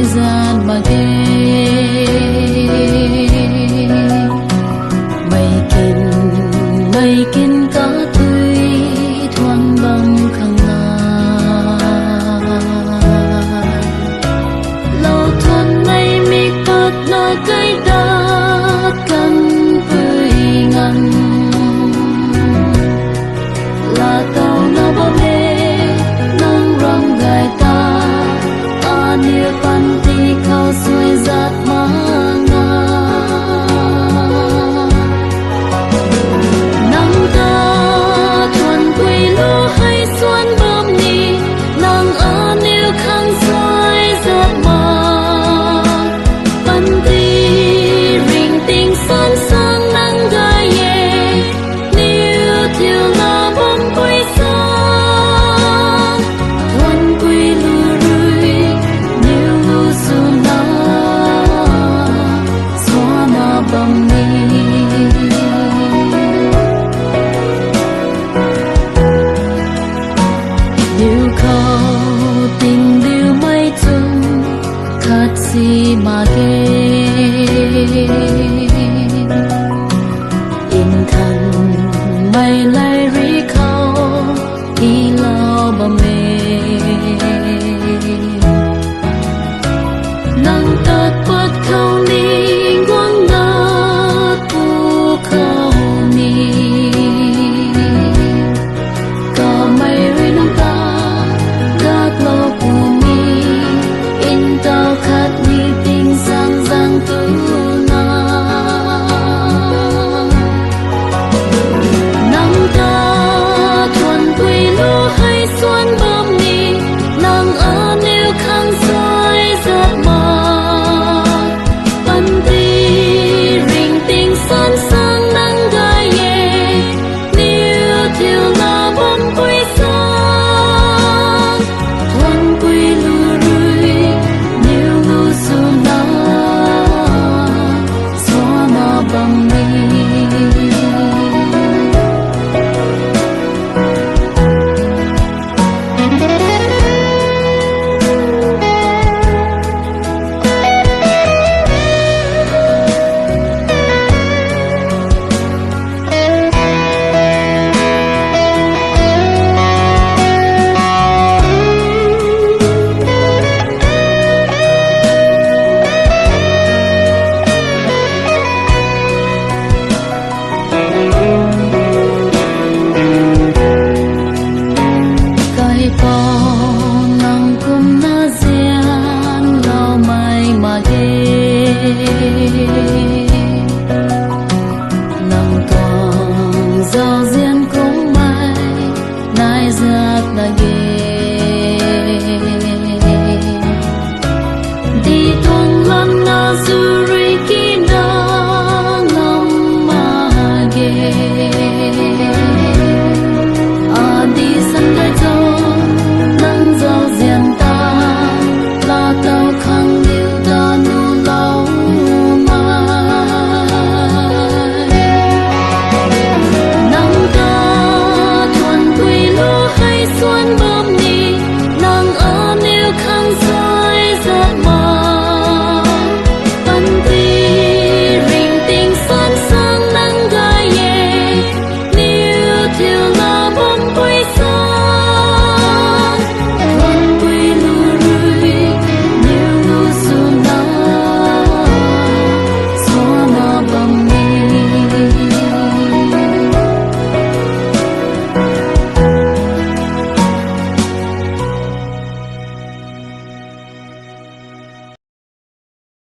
gian mà ghê mây kín có tươi thoáng bóng khăng lâu thuần nay mi bát na cây đát căn bươi ngăn là tàu na bom bê nang rong gai ta nia pan ti khao xuôi giạt mang nắng ta thuần quỳ lúa hay xuân bom ni nàng nia khang xuôi giạt mang pan ti rình tình san sang nắng gai ye niu thiêu na bom quỳ sang thuần quỳ lúa rơi niu lu su na xóa na bom ni điều khâu tình điều mây chung khát gì mà ghê in thần mây lại rí khâu đi lao bầm mê nắng tát bát khâu ni quang nát bu khâu ni có mây rí nắng ta gác lâu bumi in tao khát ni tình sang giang tu na nắng ta thuần quỳ lúa hay xuân bom ni nàng nêu khang xuôi giạt mang pan ti rình tình san sang nắng gai ye niu thiêu na bom quỳ sang thuần quỳ lúa rơi niu lu su na xóa na bom ni cây po nang kum na zian lau mai mà ghê